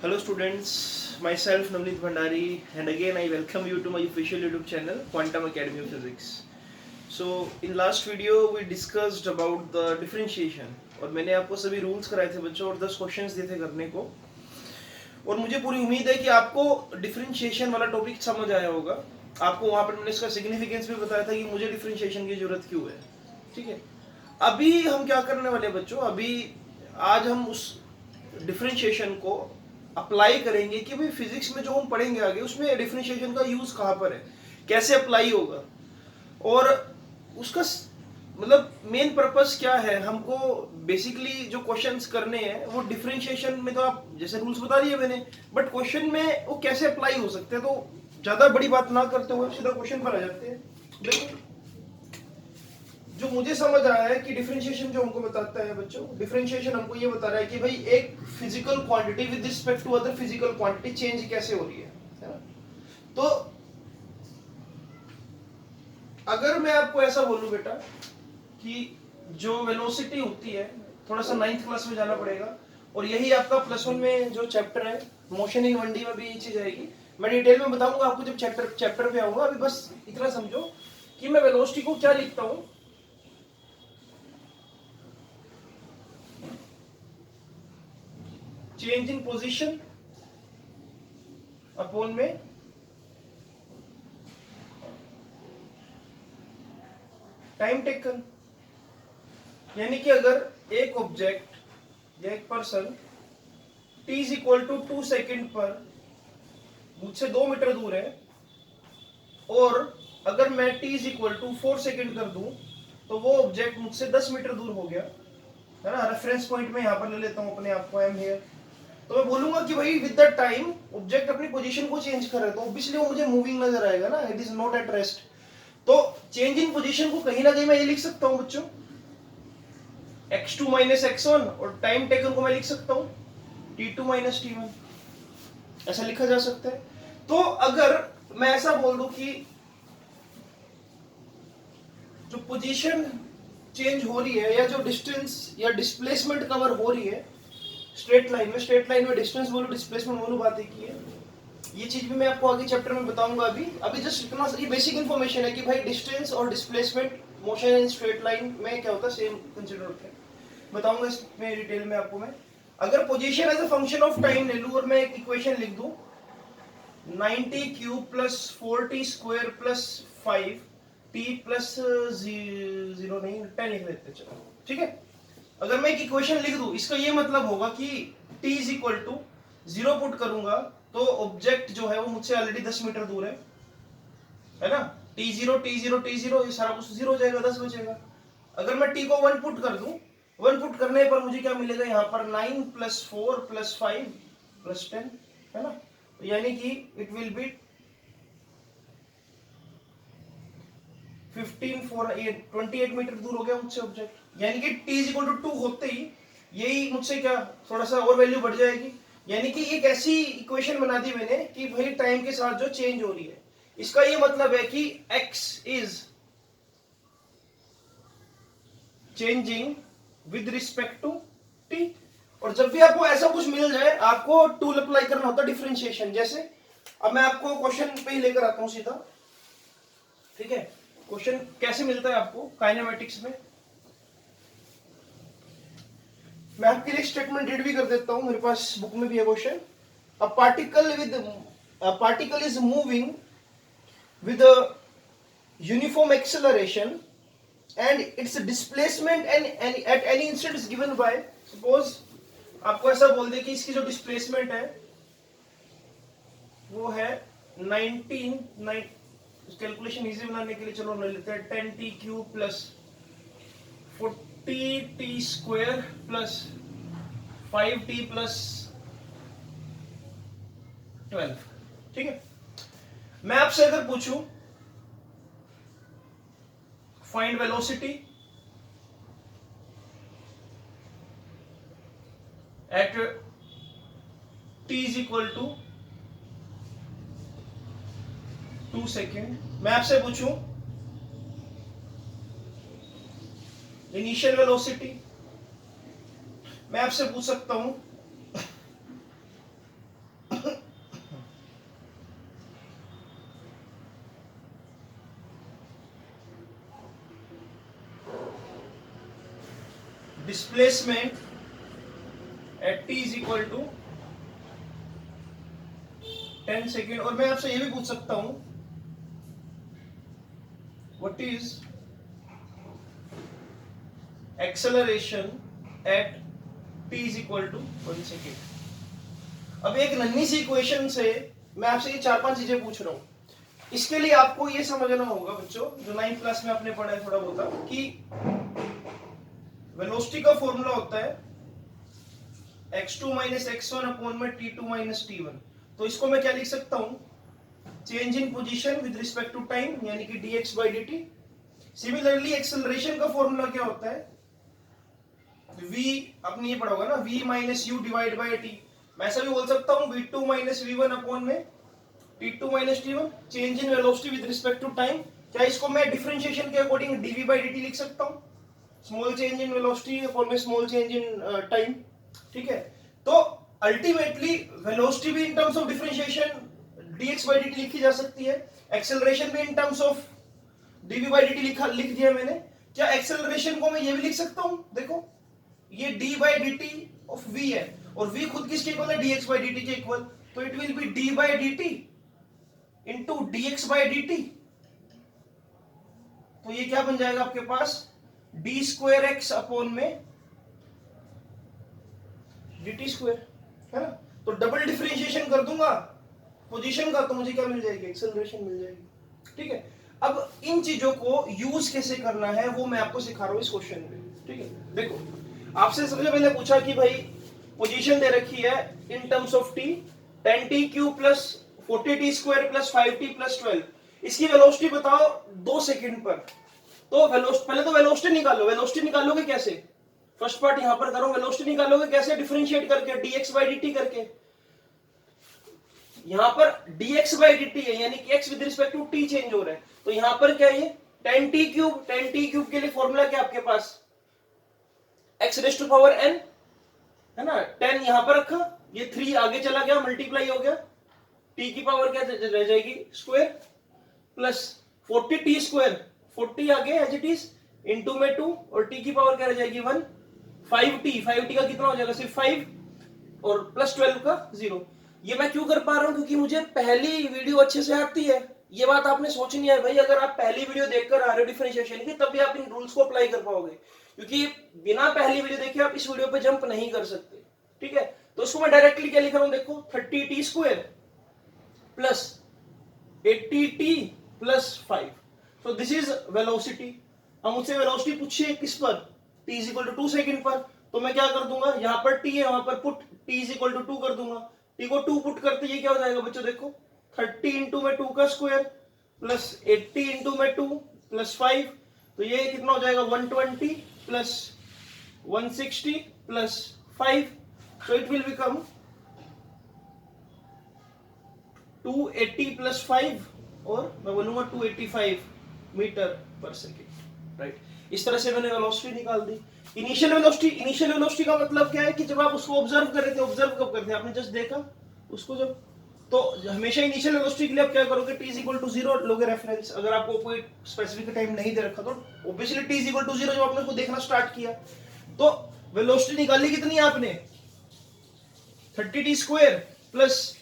Hello students, myself Navneet Bhandari, and again I welcome you to my official YouTube channel Quantum Academy of Physics. So in last video we discussed about the differentiation और मैंने आपको सभी rules कराए थे बच्चों और 10 questions दिए थे करने को और मुझे पूरी उम्मीद है कि आपको डिफरेंशिएशन वाला टॉपिक समझ आया होगा। आपको वहां पर मैंने इसका सिग्निफिकेंस भी बताया था कि मुझे डिफरेंशिएशन की जरूरत क्यों है। ठीक है, अभी हम क्या करने वाले बच्चों, अभी आज हम उस डिफरेंशिएशन को अप्लाई करेंगे कि भाई फिजिक्स में जो हम पढ़ेंगे आगे उसमें डिफरेंशिएशन का यूज कहाँ पर है, कैसे अप्लाई होगा और उसका मतलब मेन पर्पस क्या है। हमको बेसिकली जो क्वेश्चंस करने हैं वो डिफरेंशिएशन में तो आप जैसे रूल्स बता दिए मैंने, बट क्वेश्चन में वो कैसे अप्लाई हो सकते हैं। तो ज्यादा बड़ी बात ना करते हुए सीधा क्वेश्चन पर आ जाते हैं। देखो, जो मुझे समझ आया है कि डिफरेंशिएशन जो हमको बताता है बच्चों, डिफरेंशिएशन हमको ये बता रहा है कि भाई एक physical quantity with respect to other physical quantity change कैसे हो रही है ना। तो अगर मैं आपको ऐसा बोलूं बेटा कि जो वेलोसिटी होती है, थोड़ा सा 9th क्लास में जाना पड़ेगा और यही आपका +1 में जो चैप्टर है मोशन इन 1D में भी ये चीज आएगी। मैं डिटेल में बताऊंगा आपको जब चैप्टर पे आऊंगा। अभी बस इतना समझो कि मैं वेलोसिटी को क्या लिखता हूं, चेंज इन पोजीशन अपॉन में टाइम टेकन। यानी कि अगर एक ऑब्जेक्ट या एक person t is equal to 2 second पर मुझसे 2 मीटर दूर है और अगर मैं t is equal to 4 second कर दूं तो वो ऑब्जेक्ट मुझसे 10 मीटर दूर हो गया है ना। रेफरेंस पॉइंट में यहां पर ले लेता हूं अपने आप को, आई एम हियर। तो मैं बोलूंगा कि भाई विद द टाइम ऑब्जेक्ट अपनी पोजीशन को चेंज कर रहा है, तो ऑब्वियसली वो मुझे मूविंग नजर आएगा ना, it is not at rest. तो चेंज इन पोजीशन को कहीं ना कहीं मैं ये लिख सकता हूं बच्चों, x2 माइनस x1, और टाइम टेकन को मैं लिख सकता हूं t2 माइनस t1, ऐसा लिखा जा सकता है। तो अगर मैं ऐसा बोल दूं कि जो पोजीशन चेंज हो रही है या जो डिस्टेंस या डिस्प्लेसमेंट कवर हो रही है स्ट्रेट लाइन में डिस्टेंस बोलो डिस्प्लेसमेंट बोलो, बात एक ही है। ये चीज भी मैं आपको आगे चैप्टर में बताऊंगा। अभी अभी जस्ट इतना ये बेसिक इन्फॉर्मेशन है कि भाई डिस्टेंस और displacement motion in straight line में क्या होता है, सेम कंसीडर होता है। बताऊंगा इसमें डिटेल में आपको मैं। अगर position as a function of time ले लूं और मैं एक इक्वेशन लिख दूं 90 cube plus 4t square plus 5t plus 0 नहीं 10 लिख लेते चलो, ठीक है। अगर मैं एक इक्वेशन लिख दूं इसका ये मतलब होगा कि t is equal to 0 put करूंगा तो ऑब्जेक्ट जो है वो मुझसे ऑलरेडी 10 मीटर दूर है ना। t0 ये सारा कुछ 0 हो जाएगा, 10 बचेगा। अगर मैं t को 1 पुट कर दूं, 1 पुट करने पर मुझे क्या मिलेगा यहाँ पर 9 प्लस 4 प्लस 5 प्लस 10 है ना। यानी कि इट विल बी 28 मीटर दूर हो गया मुझसे ऑब्जेक्ट। यानी कि t इज इक्वल टू 2 होते ही यही मुझसे क्या थोड़ा सा और वैल्यू बढ़ जाएगी। यानी कि एक ऐसी इक्वेशन बना दी मैंने कि भाई टाइम के साथ जो चेंज हो रही है, इसका ये मतलब है कि x is changing with respect to t। और जब भी आपको ऐसा कुछ मिल जाए आपको टूल अप्लाई करना होता है डिफरेंशिएशन। जैसे अब मैं आपको क्वेश्चन पे ही लेकर आता हूं सीधा, ठीक है। क्वेश्चन कैसे मिलता है आपको काइनेमेटिक्स में, मैं आपके लिए स्टेटमेंट रीड भी कर देता हूं, मेरे पास बुक में भी है question. A particle is moving with a uniform acceleration and its displacement and at any instant is given by, suppose आपको ऐसा बोल दे कि इसकी जो डिस्प्लेसमेंट है वो है 19 कैलकुलेशन इजी बनाने के लिए चलो ले लेते हैं 10t cube plus 40t square plus 5t plus 12, ठीक है। मैं आपसे अगर पूछूं find velocity at t is equal to 2 second, मैं आपसे पूछूं इनिशियल वेलोसिटी, मैं आपसे पूछ सकता हूं displacement at t is equal to 10 second. और मैं आपसे ये भी पूछ सकता हूं what is acceleration at t is equal to 1 second. अब एक नन्ही सी इक्वेशन से मैं आपसे ये 4-5 चीजें पूछ रहा हूं। इसके लिए आपको ये समझना होगा बच्चों, जो 9th क्लास में आपने पढ़ा है थोड़ा बहुत, कि वेलोसिटी का फॉर्मूला होता है x2 माइनस x1 अपॉन में t2 माइनस t1। तो इसको मैं क्या लिख सकता हूं, change in position with respect to time, यानी कि dx by dt। Similarly acceleration का फॉर्मूला क्या होता है, v, आपने ये पढ़ा होगा ना, v minus u divide by t। मैं ऐसा भी बोल सकता हूं v2 माइनस v1 अपॉन में t2 minus t1, change in velocity with respect to time. क्या इसको मैं डिफरेंशिएशन के अकॉर्डिंग dv by dt लिख सकता हूं, small change in velocity upon में स्मॉल चेंज इन टाइम। ठीक है, तो अल्टीमेटली वेलोसिटी भी in terms of differentiation dx by dt लिखी जा सकती है, एक्सेलरेशन भी in terms of dv by dt लिख दिया मैंने। क्या एक्सेलरेशन को मैं ये भी लिख सकता हूं, देखो ये d by dt of v है, और v खुद किसके इक्वल है, dx by dt के इक्वल, तो it will be d by dt into dx by dt। तो ये क्या बन जाएगा आपके पास, d स्क्वायर x अपॉन में dt स्क्वायर, है ना। तो डबल डिफरेंशिएशन कर दूंगा पोजीशन का, तो मुझे क्या मिल जाएगी, एक्सेलरेशन मिल जाएगी। ठीक है, अब इन चीजों को यूज कैसे करना है वो मैं आपको सिखा रहा हूं इस क्वेश्चन में। ठीक है, देखो आपसे सबसे पहले पूछा कि भाई पोजीशन दे रखी है in terms of t, 10t cube plus 40t square plus 5t plus 12, इसकी वेलोसिटी बताओ 2 सेकंड पर। तो पहले तो वेलोसिटी निकालो, वेलोसिटी निकालोगे कैसे, फर्स्ट पार्ट यहां पर करो, वेलोसिटी निकालोगे कैसे, डिफरेंशिएट करके dx by dt करके। यहां पर dx by dt है, यानी कि x with respect to t change हो रहा है, तो यहां पर क्या है 10t क्यूब, 10t क्यूब के लिए फॉर्मूला क्या आपके पास, x raise to power n, है ना, 10 यहां पर रखा, ये 3 आगे चला गया, मल्टीप्लाई हो गया, t की पावर क्या रह जाएगी, स्क्वायर, प्लस 40t स्क्वायर, 40 आगे एज इट इज, इनटू में 2, और t की पावर क्या रह जाएगी 1, 5t का कितना हो जाएगा, सिर्फ 5, और प्लस 12 का 0। ये मैं क्यों कर पा रहा हूं, क्योंकि मुझे पहली वीडियो अच्छे से आती है। ये बात आपने सोचनी है भाई, अगर आप पहली वीडियो देखकर आ रहे हो डिफरेंशिएशन की, तब भी आप इन रूल्स को अप्लाई कर पाओगे, क्योंकि बिना पहली वीडियो देखे आप इस वीडियो पे जंप नहीं कर सकते। ठीक है, तो इसको मैं डायरेक्टली क्या लिख रहा हूं, देखो 30t square plus 80t plus 5, so this is velocity। अब मुझसे वेलोसिटी पूछिए किस पर, t is equal to 2 second पर, तो मैं क्या कर दूंगा, यहां पर t है, वहां पर put t is equal to 2 कर दूंगा, t को 2 पुट करते ये क्या हो जाएगा बच्चों, देखो 30 इंटू में 2 का स्क्वायर प्लस 80 इंटू में 2 प्लस 5, तो ये कितना हो जाएगा 120 plus 160 plus 5, so it will become 280 plus 5, और मैं बोलूंगा 285 मीटर पर सेकेंड। राइट, इस तरह से मैंने वेलोसिटी निकाल दी। इनिशियल वेलोसिटी का मतलब क्या है कि जब आप उसको ऑब्जर्व कर रहे थे, ऑब्जर्व कब करते हैं, आपने जस्ट देखा उसको जब, तो हमेशा इनिशियल वेलोसिटी के लिए आप क्या करोगे, t इज इक्वल टू 0 लोगे रेफरेंस। अगर आपको कोई स्पेसिफिक टाइम नहीं दे रखा तो obviously t is equal to 0 जब आपने उसको देखना स्टार्ट किया, तो वेलोसिटी निकाली कितनी है आपने, 30t square plus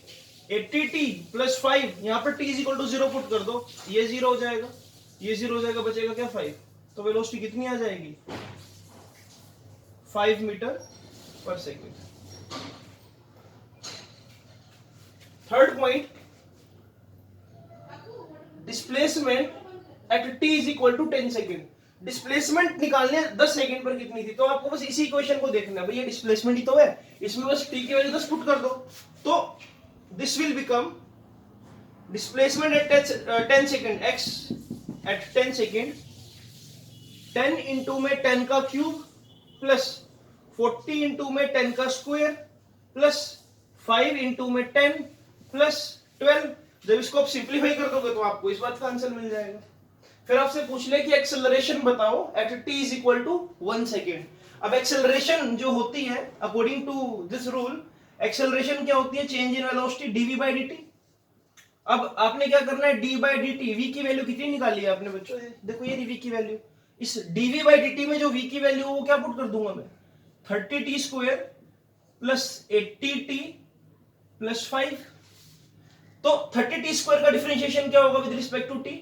80t plus 5, यहां पर t is equal to 0 put कर दो, ये 0 हो जाएगा, ये 0 हो जाएगा, बचेगा क्या 5, तो वेलोसिटी कितनी आ जाएगी 5 metre per second. Third point, displacement at t is equal to 10 second. Displacement निकालने 10 सेकेंड पर कितनी थी, तो आपको बस इसी इक्वेशन को देखना है, भैया डिस्प्लेसमेंट ही तो है, इसमें बस t की वैल्यू 10 पुट कर दो, तो this will become displacement at 10 second, x at 10 second, 10 into में 10 का क्यूब प्लस 40 इंटू में 10 का स्क्वायर प्लस 5 इंटू में 10 प्लस 12। जब इसको आप सिंप्लीफाई कर दोगे तो आपको इस बात का आंसर मिल जाएगा। फिर आपसे पूछ ले कि एक्सेलरेशन बताओ at t is equal to 1 second. अब एक्सेलरेशन जो होती है according to this rule, acceleration क्या होती है, change in velocity dv by dt। अब आपने क्या करना है, d by dt, v की वैल्यू कितनी निकाली है आपने बच्चों, देखो ये v की वैल्यू, इस dv by dt में जो v की वैल्यू वो क्या पुट कर दूंगा मैं, 30t² प्लस 80t प्लस 5। तो 30t² का डिफरेंशिएशन क्या होगा with respect to t?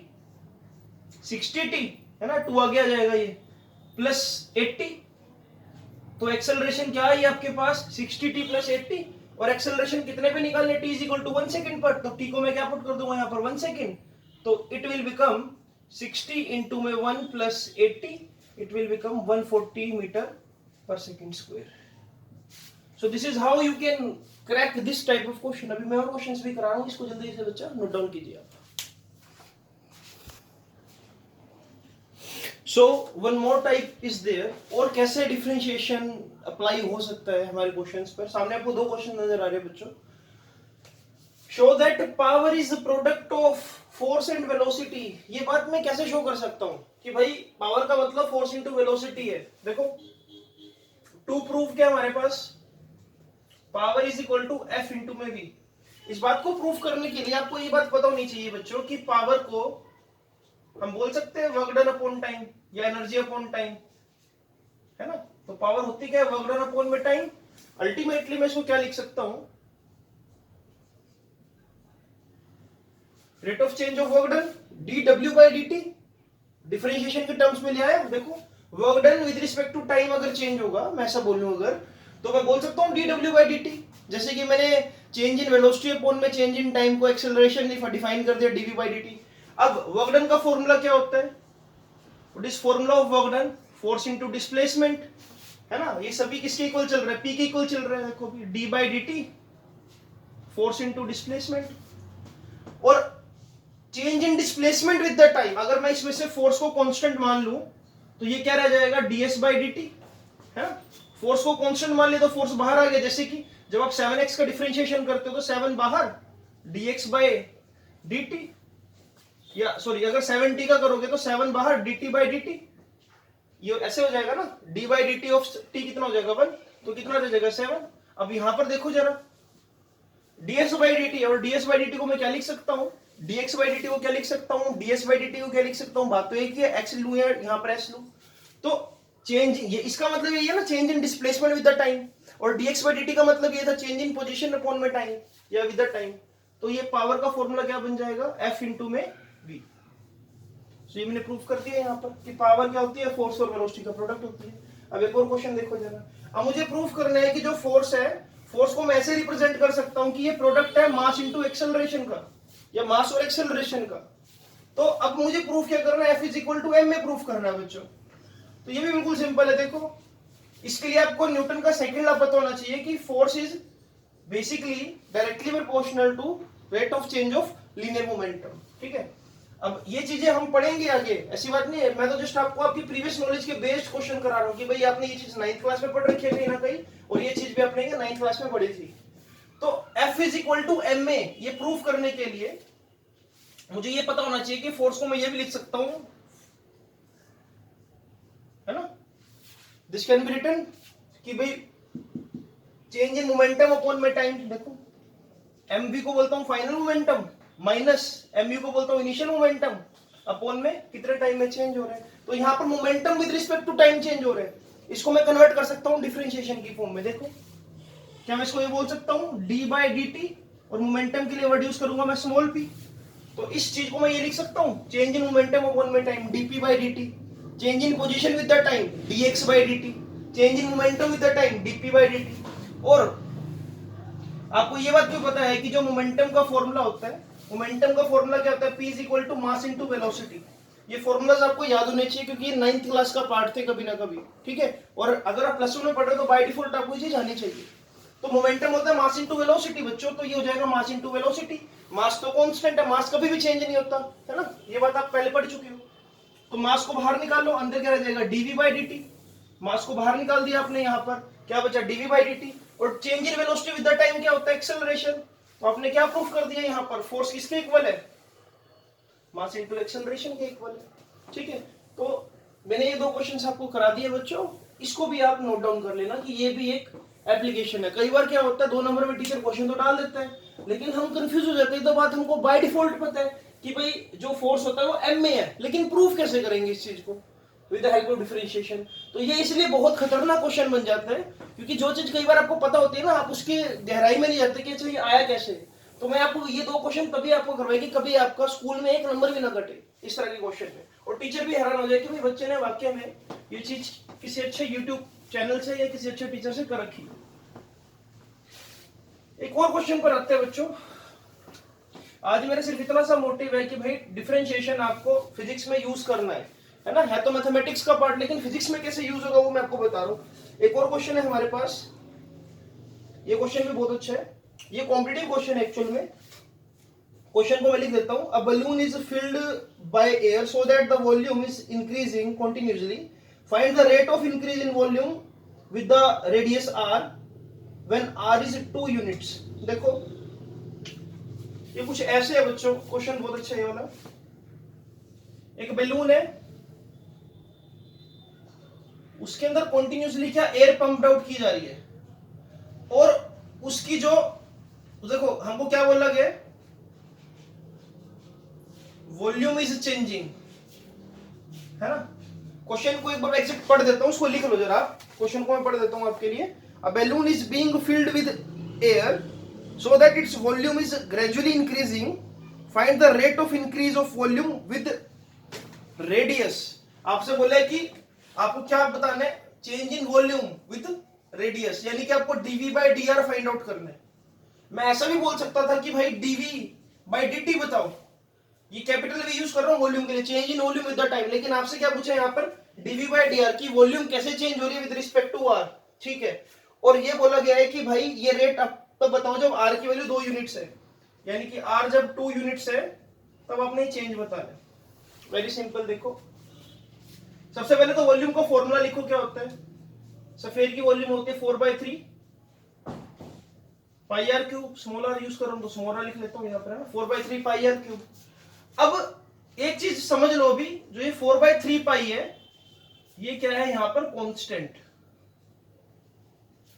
60t है ना, 2 आगे आ जाएगा ये, प्लस 80। तो एक्सेलरेशन क्या है ये आपके पास 60t प्लस 80, और एक्सेलरेशन कितने पे निकालने, t is equal to 1 second पर, तो t को मैं क्या पुट कर दूंगा यहाँ पर 1 सेकंड, तो इट विल बिकम 60 इंटू में 1 plus 80, it will become 140 metre per second square. So this is how you can crack this type of question. अभी मैं और क्वेश्चंस भी करा रहा हूँ, इसको जल्दी से बच्चा नोट डाउन कीजिए आप। So one more type is there, और कैसे डिफरेंशिएशन अप्लाई हो सकता है हमारे क्वेश्चंस पर। सामने आपको 2 क्वेश्चन नजर आ रहे हैं बच्चों। Show that power is the product of force and velocity. ये बात मैं कैसे शो कर सकता हूं कि भाई पावर का मतलब फोर्स इंटू वेलोसिटी है। देखो टू प्रूव क्या हमारे पास, power is equal to F into में वी। इस बात को प्रूव करने के लिए आपको ये बात पता होनी चाहिए बच्चों कि पावर को हम बोल सकते हैं वर्क डन अपॉन टाइम या एनर्जी अपॉन टाइम, है ना। तो पावर होती क्या है, वर्क डन अपॉन में टाइम। अल्टीमेटली मैं इसको क्या लिख सकता हूं, rate of change of work done dw by dt। Differentiation के टर्म्स में लिया है। देखो work done with respect to time अगर चेंज होगा, मैं ऐसा बोलूं अगर, तो मैं बोल सकता हूं dw बाय dt। जैसे कि मैंने चेंज इन वेलोसिटी अपॉन में चेंज इन टाइम को एक्सेलरेशन डिफाइन कर दिया dv बाय dt। अब वर्क डन का फॉर्मूला क्या होता है, what is formula of work done, force into displacement, है ना। ये सभी किसके इक्वल चल रहा है, p के इक्वल चल रहा है। देखो d by dt force into displacement, और change in displacement with the time. अगर मैं इसमें से फोर्स को कांस्टेंट मान लूं तो ये क्या रह जाएगा, ds बाय dt, है ना। फोर्स को कांस्टेंट मान ले तो फोर्स बाहर आ गया। जैसे कि जब आप 7x का डिफरेंशिएशन करते हो तो 7 बाहर, dx बाय dt, या सॉरी अगर 7t का करोगे तो 7 बाहर, dt बाय dt। ये ऐसे हो जाएगा ना, d by dt of t कितना हो जाएगा 1, तो कितना रह जाएगा 7। अब यहां पर देखो जरा, ds बाय dt, और ds बाय dt को मैं क्या लिख सकता हूं, dx बाय dt को क्या लिख सकता हूं, ds बाय dt को क्या लिख सकता हूं। बात तो एक ही है, x लूं या यहां पर s लूं। तो चेंज, ये इसका मतलब यही है ना, change in displacement with the time, और dx बाय dt का मतलब ये था चेंज इन पोजीशन अपॉन में टाइम या विद द टाइम। तो ये पावर का फॉर्मूला क्या बन जाएगा, f इंटू में v। सो ये मैंने प्रूव कर दिया यहाँ पर कि पावर क्या होती है, फोर्स और वेलोसिटी का प्रोडक्ट होती है। अब एक और क्वेश्चन देखो जरा। अब मुझे प्रूव करना है कि जो फोर्स है, फोर्स को मैं ऐसे रिप्रेजेंट कर सकता हूं कि ये प्रोडक्ट है मास इंटू एक्सेलरेशन का, या मास और एक्सेलरेशन का। तो अब मुझे प्रूफ क्या करना है, F is equal to m में प्रूफ करना है बच्चों। तो ये भी बिल्कुल सिंपल है। देखो इसके लिए आपको न्यूटन का सेकंड लॉ पता होना चाहिए कि force is basically directly proportional to rate of change of linear momentum. ठीक है, अब ये चीजें हम पढ़ेंगे आगे, ऐसी बात नहीं है। मैं तो जस्ट आपको आपकी प्रीवियस नॉलेज के बेस्ड क्वेश्चन करा रहा हूँ कि भाई आपने ये चीज 9th क्लास में पढ़ रखी है कहीं ना कहीं, और ये चीज भी आपने 9th क्लास में पढ़ी थी। तो F is equal to m में ये प्रूफ करने के लिए मुझे ये पता होना चाहिए कि फोर्स को मैं ये भी लिख सकता हूं, है ना। दिस कैन बी रिटन कि भाई चेंज इन मोमेंटम अपॉन में टाइम। देखो mv को बोलता हूं फाइनल मोमेंटम, माइनस mu को बोलता हूं इनिशियल मोमेंटम, अपॉन में कितने टाइम में चेंज हो रहे हैं। तो यहां पर momentum with respect to time change हो रहे हैं। इसको मैं कन्वर्ट कर सकता हूं डिफरेंशिएशन की फॉर्म में। देखो क्या मैं इसको ये बोल सकता हूं d बाय dt, और मोमेंटम के लिए वर्ड यूज करूंगा मैं स्मॉल p। तो इस चीज को मैं ये लिख सकता हूं चेंज इन मोमेंटम अपॉन में time dp by dt, change in position with the time dx by dt, change in momentum with the time dp by dt। और आपको ये बात क्यों पता है कि जो मोमेंटम का फॉर्मूला होता है, मोमेंटम का फॉर्मूला क्या होता है, p is equal to mass into velocity. ये फॉर्मूलाज आपको याद होने चाहिए क्योंकि ये 9th क्लास का पार्ट थे कभी ना कभी। ठीक है, और अगर आप +1 में पढ़ रहे हो तो बाय डिफॉल्ट आपको ये चीज आनी चाहिए। तो मोमेंटम होता है मास इनटू वेलोसिटी बच्चों, तो ये हो जाएगा मास इनटू वेलोसिटी। मास तो कांस्टेंट है, मास कभी भी चेंज नहीं होता, है ना। ये बात आप पहले पढ़ चुके हो। तो मास को बाहर निकाल लो, अंदर क्या रह जाएगा dv बाय dt। मास को बाहर निकाल दिया आपने, यहाँ पर क्या बचा dv बाय dt। और change in velocity with the time क्या होता है, एक्सेलरेशन। तो आपने क्या प्रूफ कर दिया, यहाँ पर फोर्स किसके इक्वल है, मास इनटू एक्सेलरेशन के इक्वल है। ठीक है, तो मैंने ये 2 क्वेश्चंस आपको करा दिए बच्चों, इसको भी आप नोट डाउन कर लेना कि ये भी एक एप्लीकेशन है। कई बार क्या होता है 2 नंबर में टीचर क्वेश्चन तो डाल देता है, लेकिन हम कंफ्यूज हो जाते हैं। तो बात हमको बाय डिफॉल्ट पता है कि भाई जो फोर्स होता है वो m में है, लेकिन प्रूफ कैसे करेंगे इस चीज को। With the help of differentiation. तो ये इसलिए बहुत खतरनाक क्वेश्चन बन जाता है, क्योंकि जो चीज कई बार आपको पता होती है ना, आप उसके गहराई में नहीं जाते कि अच्छा ये आया कैसे। तो मैं आपको ये 2 क्वेश्चन कभी आपको करवाएगी, कभी आपका स्कूल में 1 नंबर भी ना कटे इस तरह के क्वेश्चन में, और टीचर भी हैरान हो जाए कि भाई बच्चे ने वाकई में ये चीज किसी अच्छे यूट्यूब चैनल से या किसी अच्छे टीचर से कर रखी है। एक और क्वेश्चन पर आते हैं बच्चों। आज मेरा सिर्फ इतना सा मोटिव है कि भाई डिफरेंशिएशन आपको फिजिक्स में यूज करना है ना। है तो मैथमेटिक्स का पार्ट, लेकिन फिजिक्स में कैसे यूज होगा वो मैं आपको बता रहा हूं। एक और क्वेश्चन है हमारे पास, ये क्वेश्चन भी बहुत अच्छा है, ये कॉम्पिटिटिव क्वेश्चन है एक्चुअल में। क्वेश्चन को मैं लिख देता हूं। A balloon is filled by air so that the volume is increasing continuously, find the rate of increase in volume with the radius r when r is 2 units. देखो ये कुछ ऐसे है बच्चों, क्वेश्चन बहुत अच्छा है ये वाला। एक बैलून है, उसके अंदर कंटिन्यूअसली क्या एयर पंप आउट की जा रही है, और उसकी जो देखो हमको क्या बोला गया, वॉल्यूम इज चेंजिंग, है ना। क्वेश्चन को एक बार एग्जैक्ट पढ़ देता हूं, उसको लिख लो जरा। क्वेश्चन को मैं पढ़ देता हूं आपके लिए। A balloon is being filled with air so that its volume is gradually increasing, find the rate of increase of volume with radius। आपसे बोला है कि आपको क्या बताना है, change in volume with radius, यानी कि आपको dv by dr find out करना है। मैं ऐसा भी बोल सकता था कि भाई dv by dt बताओ, ये कैपिटल वी यूज कर रहा हूं वॉल्यूम के लिए, change in volume with the time. लेकिन आपसे क्या पूछा है यहाँ पर, dv by dr की वॉल्यूम कैसे चेंज हो रही है विद रिस्पेक्ट टू r, ठीक है। और ये बोला गया है कि भाई ये रेट तो बताओ जब r की वैल्यू 2 यूनिट्स है, यानी कि r जब 2 यूनिट्स है तब आपने चेंज बताना। Very simple. देखो सबसे पहले तो वॉल्यूम का फॉर्मूला लिखो, क्या होता है। सफेद की वॉल्यूम होती है 4/3 pi r cube, small r use कर रहा हूं तो स्मॉल आर लिख लेता हूं यहाँ पर, है ना, 4/3 पाई आर क्यूब। अब एक चीज समझ लो अभी, जो ये 4/3 पाई है ये क्या है यहाँ पर, कांस्टेंट,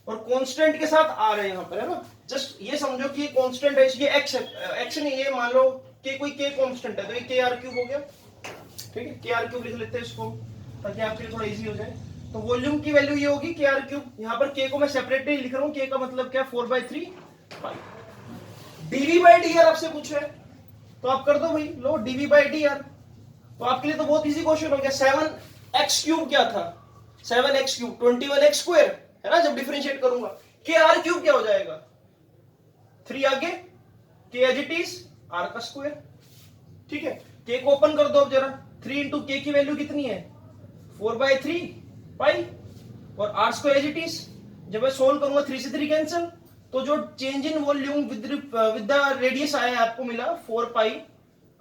और कांस्टेंट के साथ आ रहे हैं यहाँ पर, है ना। जस्ट ये समझो कि ये कांस्टेंट है, ये x है, x नहीं, ये मान लो कि कोई k कांस्टेंट है, तो ये k r क्यूब हो गया, ठीक है। k r क्यूब लिख लेते हैं इसको ताकि आपके लिए थोड़ा इजी हो जाए। तो वॉल्यूम की वैल्यू ये होगी k r क्यूब। यहाँ पर k को मैं सेपरेटली लिख रहा हूँ, k का मतलब क्या, 4/3 पाई। dv by dr आपसे पूछा है तो आप कर दो भाई, लो dv by dr। तो आपके लिए तो बहुत इजी क्वेश्चन हो गया। 7x क्यूब क्या था, 7x क्यूब 21x स्क्वायर, है ना। जब डिफरेंशिएट करूंगा के आर क्यूब क्या हो जाएगा, 3 आगे के एज इट इज आर का स्क्वायर, ठीक है। के को ओपन कर दो अब जरा, 3 इंटू के की वैल्यू कितनी है, 4/3 पाई, और R square as it is. जब मैं सोल्व करूंगा 3 से 3 कैंसिल, तो जो change in volume with the radius आया आपको मिला 4 पाई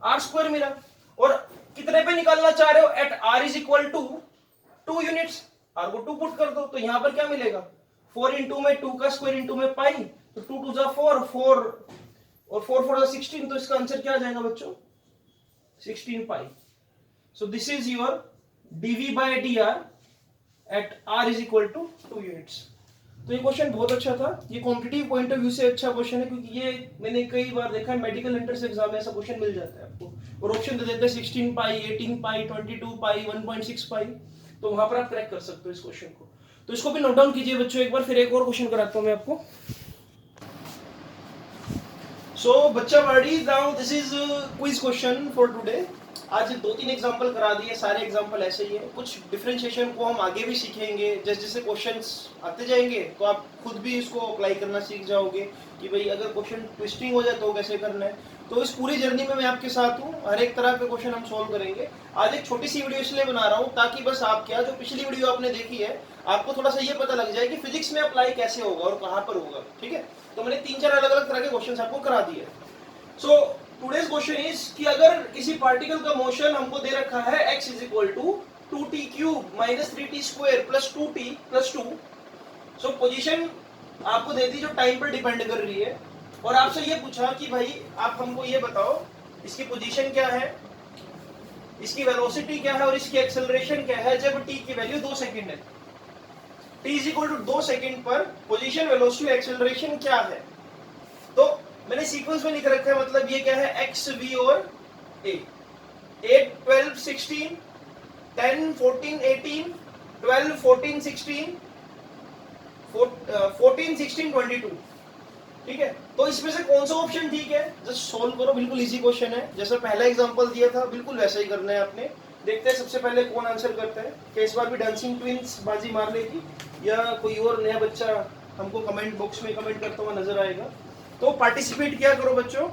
आर स्क्वायर मिला। और कितने पे निकालना चाह रहे हो, at R is equal to 2 units, R को 2 पुट कर दो, तो यहां पर क्या मिलेगा, 4 इंटू में 2 का स्क्वायर इंटू में पाई, तो 2 2 जा 4 4 और 4 4 जा 16, तो इसका आंसर क्या आ जाएगा बच्चों, 16 pi. So this is your dv by dr at r is equal to 2 units. तो ये क्वेश्चन बहुत अच्छा था, ये कॉम्पिटिटिव पॉइंट ऑफ व्यू से अच्छा क्वेश्चन है, क्योंकि ये मैंने कई बार देखा है मेडिकल एंट्रेंस एग्जाम में ऐसा क्वेश्चन मिल जाता है आपको, और ऑप्शन दे देते हैं 16 पाई, 18 पाई, 22 पाई, 1.6 पाई, तो वहां पर आप क्रैक कर सकते हो इस क्वेश्चन को। तो इसको भी नोट डाउन कीजिए बच्चों एक बार, फिर एक और क्वेश्चन कराता हूं मैं आपको। सो बच्चा बड़ी now this is quiz question for today. आज 2-3 एग्जांपल करा दिए, सारे एग्जांपल ऐसे ही है। कुछ डिफरेंशिएशन को हम आगे भी सीखेंगे, जैसे जैसे क्वेश्चंस आते जाएंगे तो आप खुद भी इसको अप्लाई करना सीख जाओगे कि भाई अगर क्वेश्चन ट्विस्टिंग हो जाए तो कैसे करना है। तो इस पूरी जर्नी में मैं आपके साथ हूँ, हर एक तरह के क्वेश्चन हम सोल्व करेंगे। आज एक छोटी सी वीडियो इसलिए बना रहा हूँ ताकि बस आप क्या, जो पिछली वीडियो आपने देखी है आपको थोड़ा सा ये पता लग जाए कि फिजिक्स में अप्लाई कैसे होगा और कहाँ पर होगा, ठीक है। तो मैंने 3-4 अलग अलग तरह के क्वेश्चन आपको करा दिए। सो टुडेस क्वेश्चन इज कि अगर किसी पार्टिकल का मोशन हमको दे रखा है x is equal to 2t cube minus 3t square plus 2t plus 2। So position आपको दे दी जो टाइम पर डिपेंड कर रही है, और आपसे ये पूछा कि भाई आप हमको ये बताओ इसकी पोजीशन क्या है, इसकी वेलोसिटी क्या है और इसकी एक्सेलरेशन क्या है जब t की वैल्यू 2 सेकंड है। t is equal to 2 second पर पोजीशन, वेलोसिटी, एक्सेलरेशन क्या है। तो मैंने सीक्वेंस में लिख रखा है, मतलब ये क्या है, एक्स वी और ए, 8 12 16 10, 14, 18, 12, 14, 16, 14, 16, 22। ठीक है, तो इसमें से कौन सा ऑप्शन ठीक है, जस्ट सोल्व करो, बिल्कुल इजी क्वेश्चन है, जैसा पहला एग्जांपल दिया था बिल्कुल वैसा ही करना है आपने। देखते हैं सबसे पहले कौन आंसर करता है, कि इस बार भी डांसिंग ट्विंस बाजी मार लेगी या कोई और नया बच्चा हमको कमेंट बॉक्स में कमेंट करता हुआ नजर आएगा। तो पार्टिसिपेट किया करो बच्चों।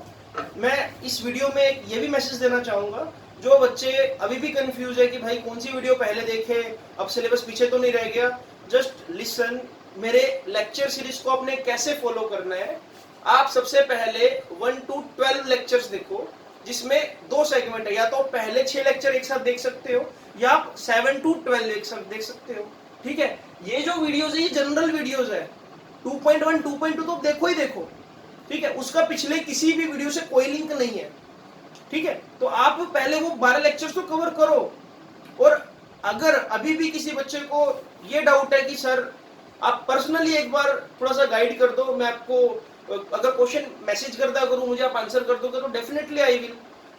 मैं इस वीडियो में ये भी मैसेज देना चाहूंगा, जो बच्चे अभी भी कंफ्यूज है कि भाई कौन सी वीडियो पहले देखे, अब सिलेबस पीछे तो नहीं रह गया, जस्ट लिसन। मेरे लेक्चर सीरीज को आपने कैसे फॉलो करना है, आप सबसे पहले 1 to 12 लेक्चर्स देखो, जिसमें 2 सेगमेंट है, या तो पहले 6 लेक्चर एक साथ देख सकते हो या आप 7 to 12 एक साथ देख सकते हो। ठीक है, ये जो वीडियोस है ये जनरल वीडियोस है, 2.1 2.2 तो देखो ही देखो। ठीक है, उसका पिछले किसी भी वीडियो से कोई लिंक नहीं है। ठीक है, तो आप पहले वो 12 लेक्चर्स तो कवर करो। और अगर अभी भी किसी बच्चे को ये डाउट है कि सर आप पर्सनली एक बार थोड़ा सा गाइड कर दो, मैं आपको अगर क्वेश्चन मैसेज करता करूं, मुझे आप आंसर कर दोगे तो डेफिनेटली आई विल।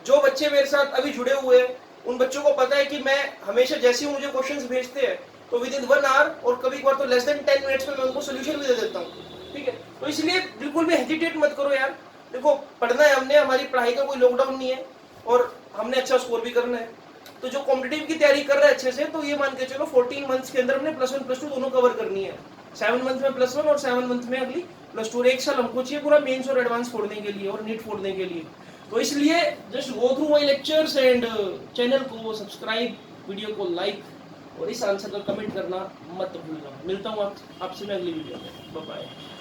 जो बच्चे मेरे साथ अभी जुड़े हुए हैं उन बच्चों को पता है कि मैं हमेशा जैसे ही मुझे क्वेश्चंस भेजते हैं तो विद इन 1 आवर और कभी कभार तो लेस देन 10 मिनट्स में मैं उनको सोल्यूशन भी दे देता हूँ। ठीक है, तो इसलिए बिल्कुल भी हेजिटेट मत करो यार। देखो, पढ़ना है हमने, हमारी पढ़ाई का कोई लॉकडाउन नहीं है और हमने अच्छा स्कोर भी करना है। तो जो कॉम्पिटिटिव की तैयारी कर रहा है अच्छे से, तो ये मान के चलो 14 मंथ्स के अंदर हमने +1 +2 दोनों कवर करनी है। 7 मंथ में +1 और 7 मंथ में अगली +2। एक साल हमको चाहिए पूरा मेंस और एडवांस फोड़ने के लिए और नीट फोड़ने के लिए। तो इसलिए just go through my lectures and channel को सब्सक्राइब, वीडियो को लाइक और इस आंसर का कमेंट करना मत भूलना। मिलता हूँ आपसे मैं अगली वीडियो में। Bye bye.